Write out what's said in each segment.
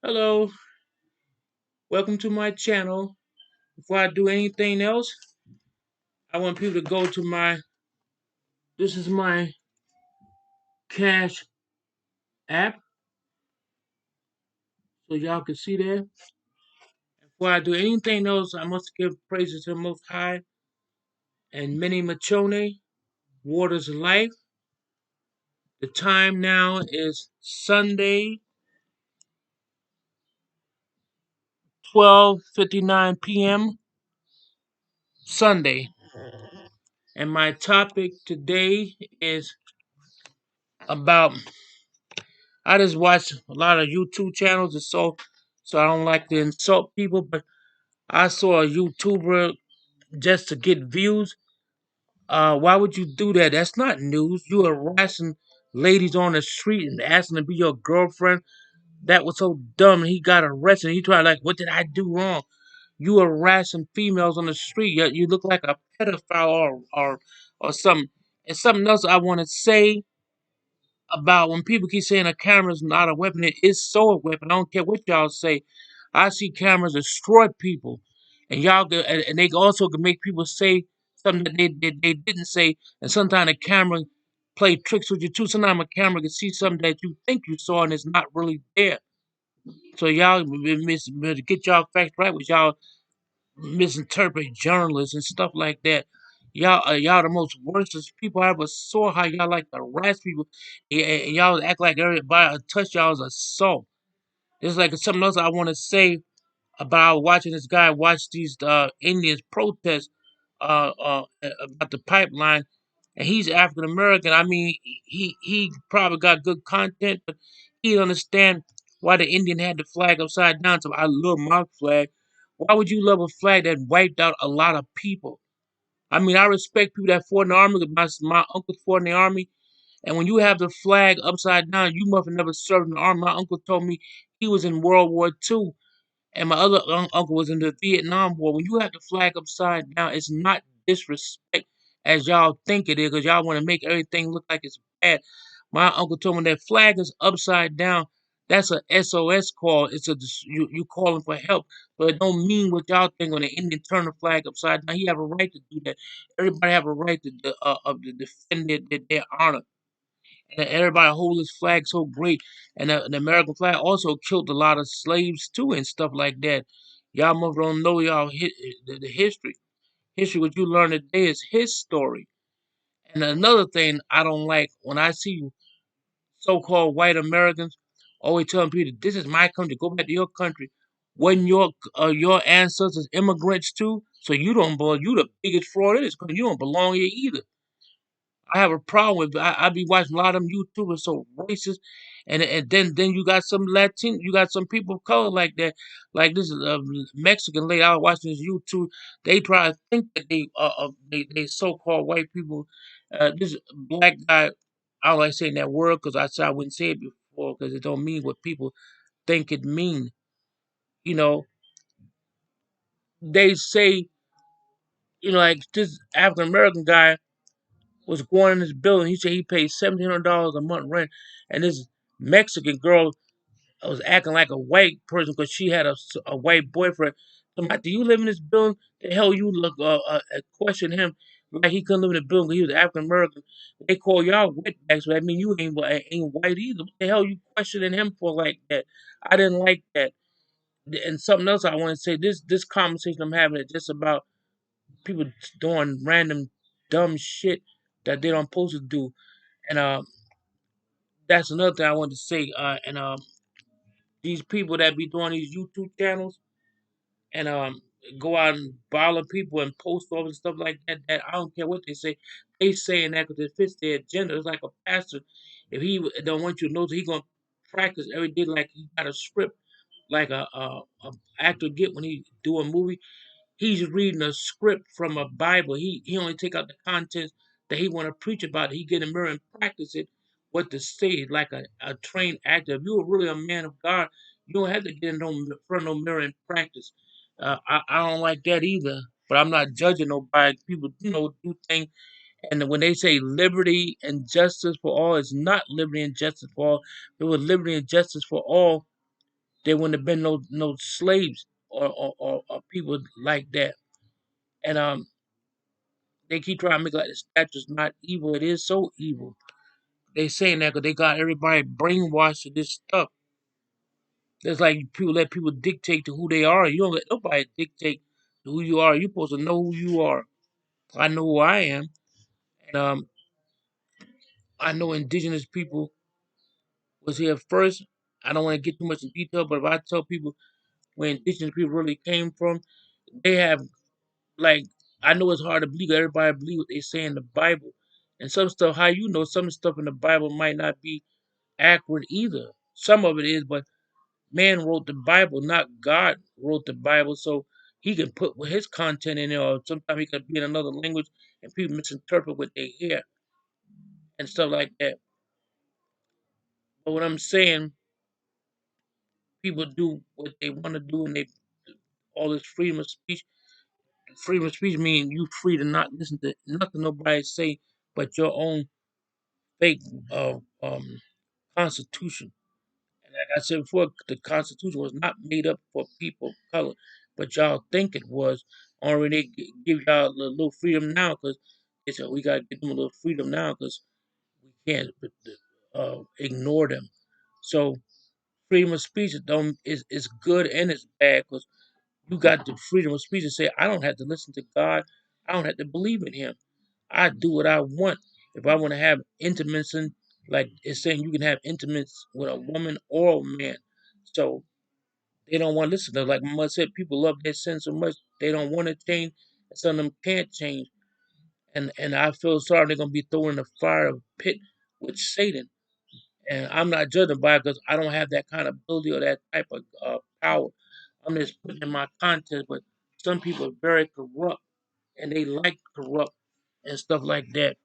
Hello, welcome to my channel. Before I do anything else, I want people to go to this is my Cash app, so y'all can see that. Before I do anything else, I must give praises to the Most High and many Machone, Waters of Life. The time now is Sunday, 12:59 p.m. Sunday. And my topic today is about I just watch a lot of YouTube channels and so I don't like to insult people, but I saw a YouTuber just to get views. Why would you do that? That's not news. You harassing ladies on the street and asking to be your girlfriend. That was so dumb. He got arrested. He tried like, what did I do wrong? You harassing females on the street. You look like a pedophile or something. And something else I want to say about when people keep saying a camera's not a weapon, it is so a weapon. I don't care what y'all say. I see cameras destroy people, and and they also can make people say something that they didn't say. And sometimes a camera play tricks with you too. Sometimes a camera can see something that you think you saw and it's not really there. So y'all get y'all facts right with y'all misinterpret journalists and stuff like that. Y'all the most worstest people I ever saw. How y'all like to harass people, and y'all act like everybody touch y'all is assault. There's like something else I want to say about watching this guy watch these Indians protest about the pipeline, and he's African American. I mean, he probably got good content, but he didn't understand why the Indian had the flag upside down. So I love my flag. Why would you love a flag that wiped out a lot of people? I mean, I respect people that fought in the army. 'Cause my uncle fought in the army, and when you have the flag upside down, you must have never served in the army. My uncle told me he was in World War II, and my other uncle was in the Vietnam War. When you have the flag upside down, it's not disrespect as y'all think it is, because y'all want to make everything look like it's bad. My uncle told me that flag is upside down. That's a SOS call. You calling for help, but it don't mean what y'all think when the Indian turn the flag upside down. He have a right to do that. Everybody have a right to defend their honor, and everybody hold this flag so great. And the American flag also killed a lot of slaves too and stuff like that. Y'all mother don't know the history. History, what you learn today is his story. And another thing I don't like when I see so-called white Americans always telling people, "This is my country. Go back to your country." When your ancestors immigrants too, so you don't belong. You the biggest fraud in this country. You don't belong here either. I have a problem with. I be watching a lot of them YouTubers so racist, and then you got some Latin, you got some people of color like that, like this Mexican lady I was watching this YouTube. They try to think that they so called white people. This black guy, I don't like saying that word because I said I wouldn't say it before because it don't mean what people think it mean. You know, they say like this African American guy was going in his building. He said he paid $1,700 a month rent, and this Mexican girl was acting like a white person because she had a white boyfriend. I'm like, do you live in this building? The hell you look question him like he couldn't live in the building 'cause he was African American. They call y'all wetbacks, but I mean you ain't white either. What the hell you questioning him for like that? I didn't like that. And something else I want to say. This conversation I'm having is just about people doing random dumb shit that they don't supposed to do. And that's another thing I wanted to say. And these people that be doing these YouTube channels and go out and bother people and post all and stuff like that. That I don't care what they say. They saying that because it fits their agenda. It's like a pastor. If he don't want you to know, he gonna practice every day like he got a script, like a actor get when he do a movie. He's reading a script from a Bible. He only take out the contents that he want to preach about. He get in the mirror and practice it. What to say, like a trained actor. If you are really a man of God, you don't have to get in front of no mirror and practice. I don't like that either. But I'm not judging nobody. People, do things. And when they say liberty and justice for all, it's not liberty and justice for all. It was liberty and justice for all there wouldn't have been no slaves or people like that. And they keep trying to make like the statue's not evil. It is so evil. They saying that because they got everybody brainwashed to this stuff. It's like people let people dictate to who they are. You don't let nobody dictate to who you are. You're supposed to know who you are. I know who I am, and I know indigenous people was here first. I don't want to get too much in detail, but if I tell people where indigenous people really came from, they have like I know it's hard to believe. Everybody believe what they say in the Bible, and some stuff. How you know some stuff in the Bible might not be accurate either. Some of it is, but man wrote the Bible, not God wrote the Bible, so he can put his content in there, or sometimes he could be in another language and people misinterpret what they hear and stuff like that. But what I'm saying, people do what they want to do, and they all this freedom of speech. Freedom of speech means you free to not listen to nothing nobody say but your own fake uh, um, constitution. And like I said before, the Constitution was not made up for people of color, but y'all think it was. Or they give y'all a little freedom now because they said we got to give them a little freedom now because we can't ignore them. So freedom of speech is good and it's bad because you got the freedom of speech to say I don't have to listen to God, I don't have to believe in Him. I do what I want. If I want to have intimacy, like it's saying you can have intimacy with a woman or a man. So they don't want to listen to like my mother said, people love their sin so much they don't want to change and some of them can't change. And I feel sorry they're gonna be thrown in the fire of pit with Satan. And I'm not judging by it because I don't have that kind of ability or that type of power. I'm just putting in my content, but some people are very corrupt and they like corrupt and stuff like that.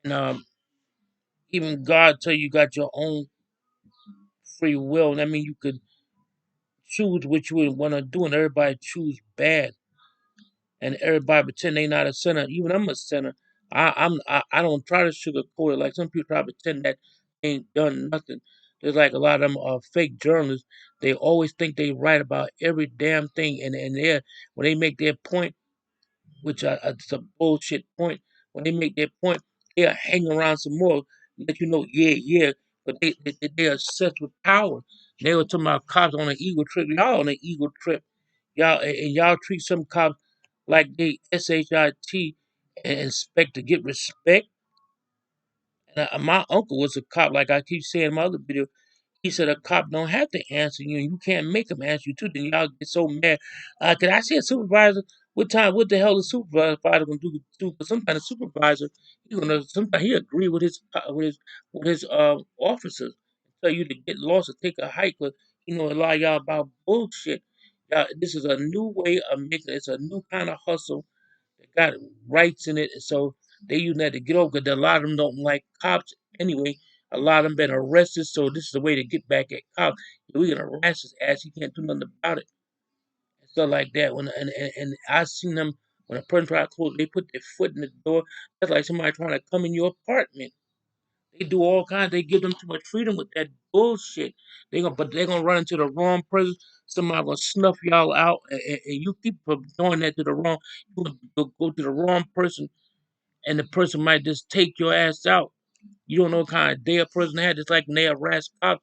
And even God tell you got your own free will. That means you could choose what you would want to do, and everybody choose bad, and everybody pretend they not a sinner. Even I'm a sinner. I don't try to sugarcoat it like some people try to pretend that they ain't done nothing. There's like a lot of them fake journalists. They always think they right about every damn thing, and they when they make their point, which it's a bullshit point. When they make their point, they'll hang around some more, let you know, yeah, yeah. But they're obsessed with power. They were talking about cops on an eagle trip. Y'all on an eagle trip. And y'all treat some cops like they shit and expect to get respect. And my uncle was a cop, like I keep saying in my other video. He said a cop don't have to answer you, and you can't make him answer you too. Then y'all get so mad. Can I see a supervisor? What the hell is supervisor gonna do? Because sometimes the supervisor, sometimes he agree with his officers. Tell you to get lost or take a hike, but a lot of y'all about bullshit. This is a new way of making. It's a new kind of hustle that got rights in it, and so they use that to get over. Because a lot of them don't like cops anyway. A lot of them been arrested, so this is the way to get back at cops. We can arrest his ass. He can't do nothing about it, and stuff like that. And I seen them when a person try to close, they put their foot in the door. That's like somebody trying to come in your apartment. They do all kinds. They give them too much freedom with that bullshit. But they're gonna run into the wrong person. Somebody gonna snuff y'all out, and you keep from doing that to the wrong. You gonna go to the wrong person, and the person might just take your ass out. You don't know what kind of day a person had. It's like when they harass cops.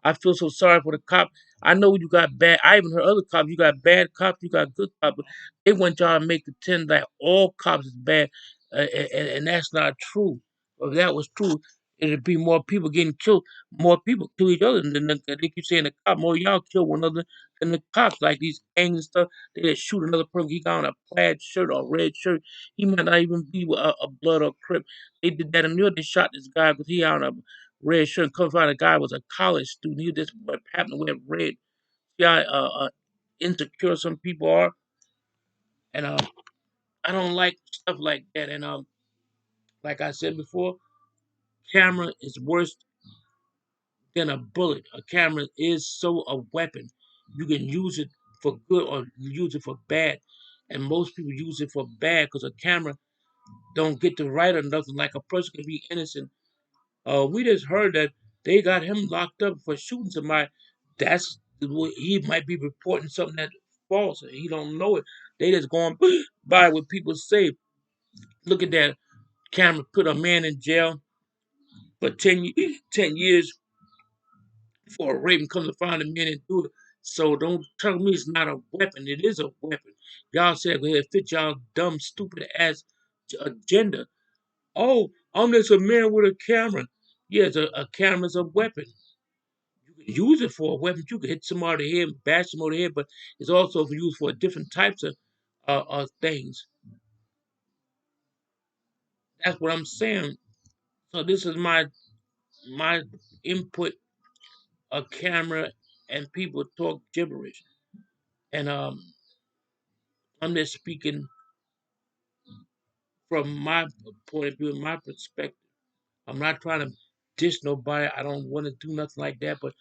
I feel so sorry for the cop. I know you got bad. I even heard other cops. You got bad cops. You got good cops. But they want y'all to make pretend that all cops is bad, and that's not true. If that was true, it'd be more people getting killed. More people kill each other than they keep saying the cop. More y'all kill one another than the cops. Like these gangs and stuff. They just shoot another person. He got on a plaid shirt or a red shirt. He might not even be a blood or crip. They did that in New York. They shot this guy because he on a red shirt. Come find a guy was a college student. He just happened to wear red. See how insecure some people are, and I don't like stuff like that. And like I said before, camera is worse than a bullet. A camera is so a weapon. You can use it for good or use it for bad, and most people use it for bad because a camera don't get to write or nothing. Like a person can be innocent. We just heard that they got him locked up for shooting somebody. That's He might be reporting something that's false, and he don't know it. They just going by what people say. Look at that camera put a man in jail for 10 years for a rape and come to find a man and do it. So don't tell me it's not a weapon. It is a weapon. Y'all said it fit y'all dumb, stupid ass agenda. Oh, I'm just a man with a camera. Yes, a camera's a weapon. You can use it for a weapon. You can hit somebody in the head, bash them over the head, but it's also used for different types of things. That's what I'm saying. So this is my input. A camera and people talk gibberish, and I'm just speaking from my point of view, my perspective. I'm not trying to diss nobody. I don't want to do nothing like that. But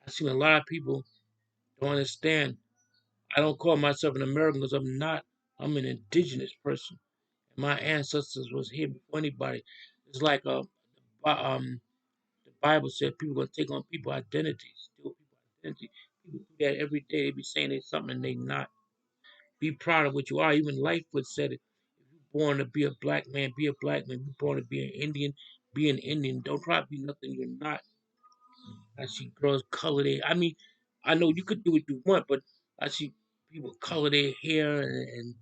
I've seen a lot of people don't understand. I don't call myself an American because I'm not. I'm an indigenous person. My ancestors was here before anybody. It's like the Bible said people gonna take on people identities, steal people identity. People do that every day. They be saying they something and they not. Be proud of what you are. Even Lightfoot said it. If you're born to be a black man, be a black man. If you're born to be an Indian, be an Indian. Don't try to be nothing you're not. I see girls color their. I mean, I know you could do what you want, but I see people color their hair and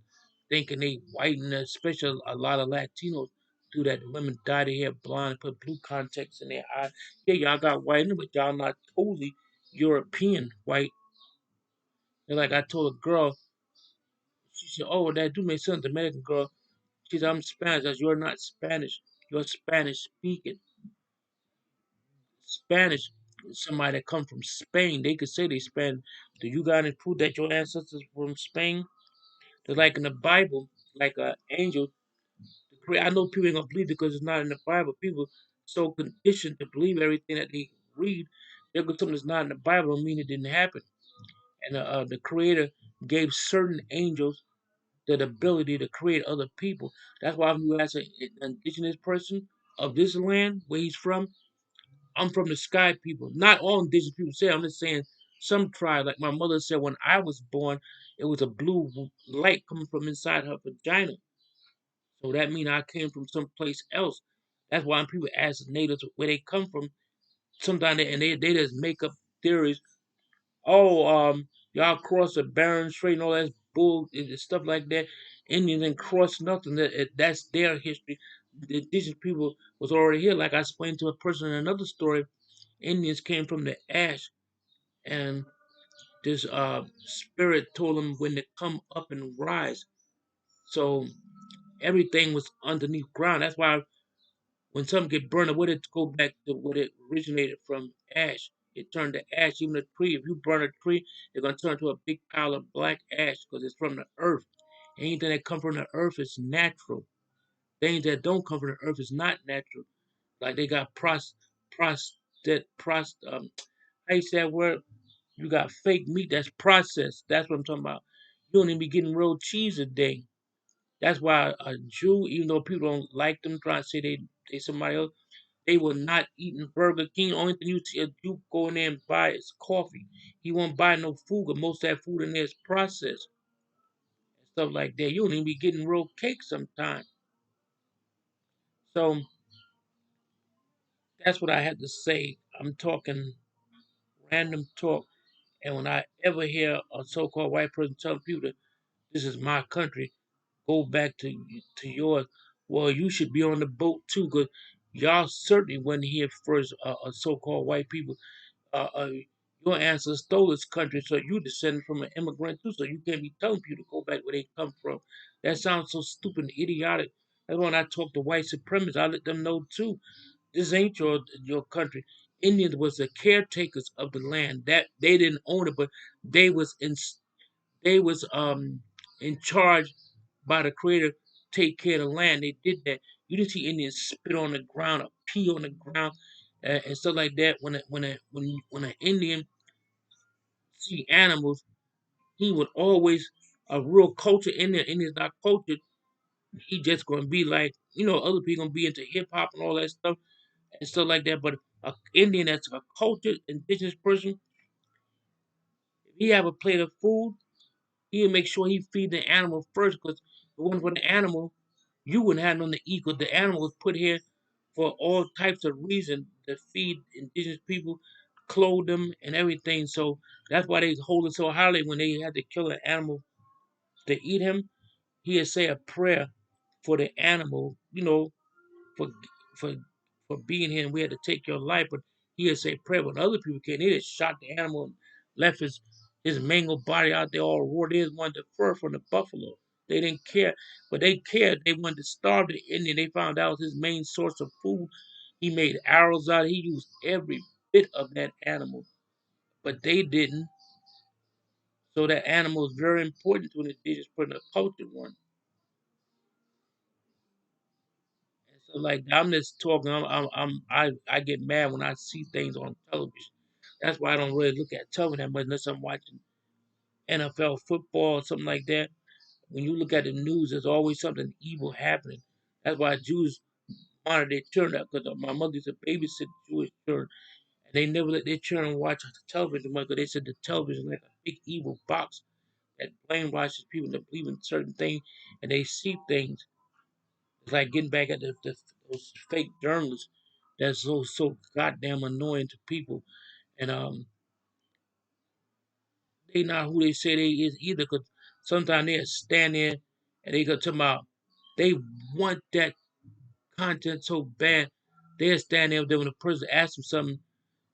thinking they white, and especially a lot of Latinos do that. The women dye their hair blonde and put blue contacts in their eyes. Yeah, y'all got white in it, but y'all not totally European white. And like I told a girl, she said, "Oh, that do make sense." The American girl, she said, "I'm Spanish." I said, "You're not Spanish. You're Spanish speaking. Spanish, somebody that come from Spain, they could say they Spanish. Do you got any proof that your ancestors from Spain? They're like in the Bible, like an angel. I know people ain't gonna believe it because it's not in the Bible. People so conditioned to believe everything that they read. They're gonna something that's not in the Bible don't mean it didn't happen. And the Creator gave certain angels the ability to create other people. That's why if you ask an indigenous person of this land where he's from, I'm from the sky people. Not all indigenous people say. I'm just saying some tribe, like my mother said when I was born, it was a blue light coming from inside her vagina. So that means I came from someplace else. That's why when people ask natives where they come from, sometimes they just make up theories. Oh, y'all cross the Bering Strait and all that bull and stuff like that. Indians didn't cross nothing. That's their history. The indigenous people was already here. Like I explained to a person in another story, Indians came from the ash, and this spirit told them when to come up and rise. So everything was underneath ground. That's why when something get burned, what it go back to what it originated from ash. It turned to ash. Even a tree, if you burn a tree, it's gonna turn to a big pile of black ash because it's from the earth. Anything that come from the earth is natural. Things that don't come from the earth is not natural. Like they got how you say that word? You got fake meat that's processed. That's what I'm talking about. You don't even be getting real cheese a day. That's why a Jew, even though people don't like them, trying to say they somebody else, they will not eat in Burger King. Only thing you see a Jew go in there and buy is coffee. He won't buy no food, but most of that food in there is processed and stuff like that. You don't even be getting real cake sometimes. So that's what I had to say. I'm talking random talk, and when I ever hear a so-called white person telling people that this is my country, go back to yours. Well, you should be on the boat too, because y'all certainly wasn't here first. So-called white people. Uh, uh, your ancestors stole this country, so you descended from an immigrant too. So you can't be telling people to go back where they come from. That sounds so stupid and idiotic. That's when I talk to white supremacists, I let them know too. This ain't your country. Indians was the caretakers of the land. That they didn't own it, but they was in they was in charge by the creator, take care of the land. They did that. You didn't see Indians spit on the ground or pee on the ground and stuff like that. When an Indian see animals, he would always a real culture Indian. Indian's not cultured. He just gonna be like other people gonna be into hip hop and all that stuff and stuff like that. But a Indian that's a cultured indigenous person, he have a plate of food, he'll make sure he feed the animal first, because the one for the animal, you wouldn't have nothing to eat, because the animal was put here for all types of reasons to feed indigenous people, clothe them, and everything. So that's why they hold it so highly when they had to kill an animal to eat him. He'd say a prayer for the animal, for for for being here, and we had to take your life. But he would say prayer. When other people came, they just shot the animal and left his mangled body out there all raw. They just wanted the fur from the buffalo. They didn't care, but they cared. They wanted to starve the Indian. They found out his main source of food. He made arrows out. He used every bit of that animal, but they didn't. So that animal is very important to an indigenous person, a cultured one. So like I'm just talking. I get mad when I see things on television. That's why I don't really look at television that much unless I'm watching NFL football or something like that. When you look at the news, there's always something evil happening. That's why Jews monitor their children, because my mother used to babysit Jewish children, and they never let their children watch the television much, because they said the television is like a big evil box that brainwashes people to believe in certain things, and they see things. It's like getting back at those fake journalists that's so goddamn annoying to people, and they not who they say they is either. Cause sometimes they stand there and they go to about they want that content so bad. They'll stand there when a person asks them something,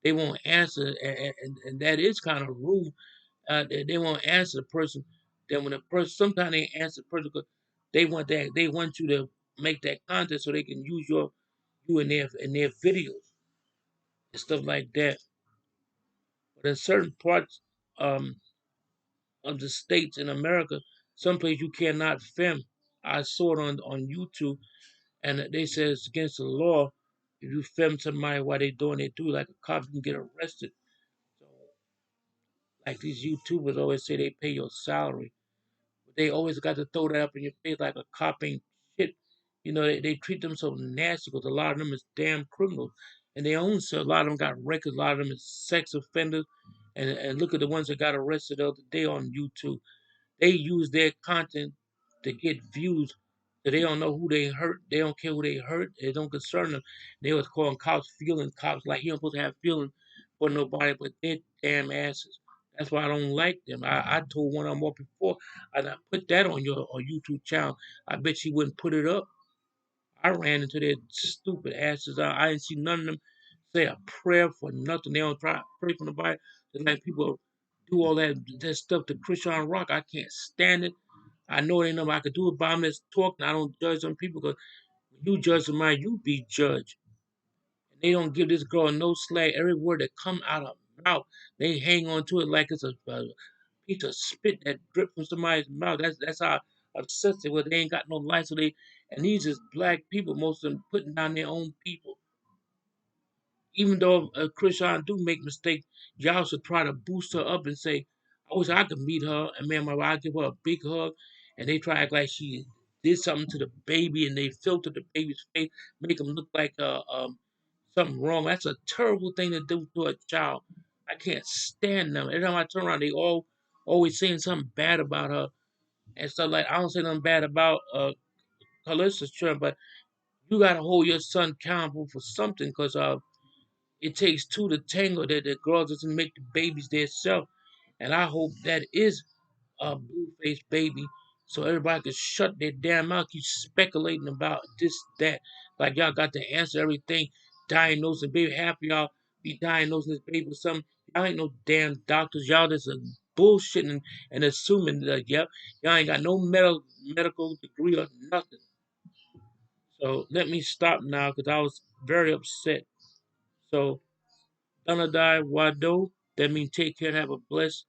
they won't answer, and that is kind of rude. They won't answer the person. Then when the person, sometimes they answer the person because they want you to make that content so they can use you in their videos and stuff like that. But in certain parts um, of the states in America, some place you cannot film. I saw it on YouTube, and they said it's against the law if you film somebody while they doing it too. Like a cop can get arrested. So, like these YouTubers always say, they pay your salary. They always got to throw that up in your face like a cop ain't shit. They treat them so nasty because a lot of them is damn criminals. And they own so a lot of them got records, a lot of them is sex offenders. And look at the ones that got arrested the other day on YouTube. They use their content to get views. So they don't know who they hurt. They don't care who they hurt. It don't concern them. They was calling cops feeling cops like he don't supposed to have feelings for nobody but their damn asses. That's why I don't like them. I told one of them up before, and I put that on your YouTube channel. I bet she wouldn't put it up. I ran into their stupid asses. I didn't see none of them say a prayer for nothing. They don't try to pray for nobody. It's like people do all that stuff to Christian Rock. I can't stand it. I know it ain't nothing I could do about them. That's talking. I don't judge them people because when you judge somebody, you be judged. And they don't give this girl no slack. Every word that come out of her mouth, they hang on to it like it's a piece of spit that drip from somebody's mouth. That's how obsessed they were. They ain't got no life, so and these is black people, most of them putting down their own people. Even though Christian do make mistakes, y'all should try to boost her up and say, "I wish I could meet her." And man, my I give her a big hug, and they try to act like she did something to the baby, and they filter the baby's face, make him look like something wrong. That's a terrible thing to do to a child. I can't stand them. Every time I turn around, they always saying something bad about her and stuff like. I don't say nothing bad about Callista's children, but you gotta hold your son accountable for something, cause it takes two to tango. That the girl doesn't make the babies themselves, and I hope that is a blue faced baby, so everybody can shut their damn mouth. Keep speculating about this, that, like y'all got to answer everything. Diagnosing baby, half of y'all be diagnosing this baby with something. Y'all ain't no damn doctors. Y'all just bullshitting and assuming that yep, y'all ain't got no medical degree or nothing. So let me stop now because I was very upset. So Danadai Wado. That means take care and have a blessed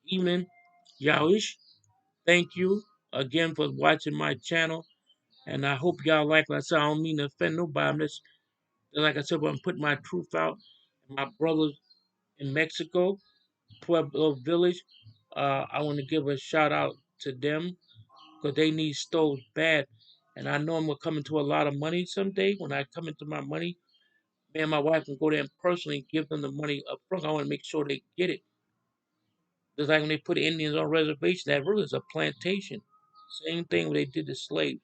evening. Yawish. Thank you again for watching my channel. And I hope y'all like what I said. I don't mean to offend nobody. I'm just, like I said, I'm putting my truth out. My brothers in Mexico, Pueblo Village, I want to give a shout out to them because they need stoves bad. And I know I'm going to come into a lot of money someday. When I come into my money, me and my wife can go there and personally give them the money up front. I want to make sure they get it. Just like when they put Indians on reservation, that really is a plantation. Same thing when they did the slave.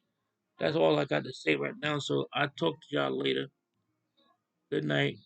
That's all I got to say right now. So I'll talk to y'all later. Good night.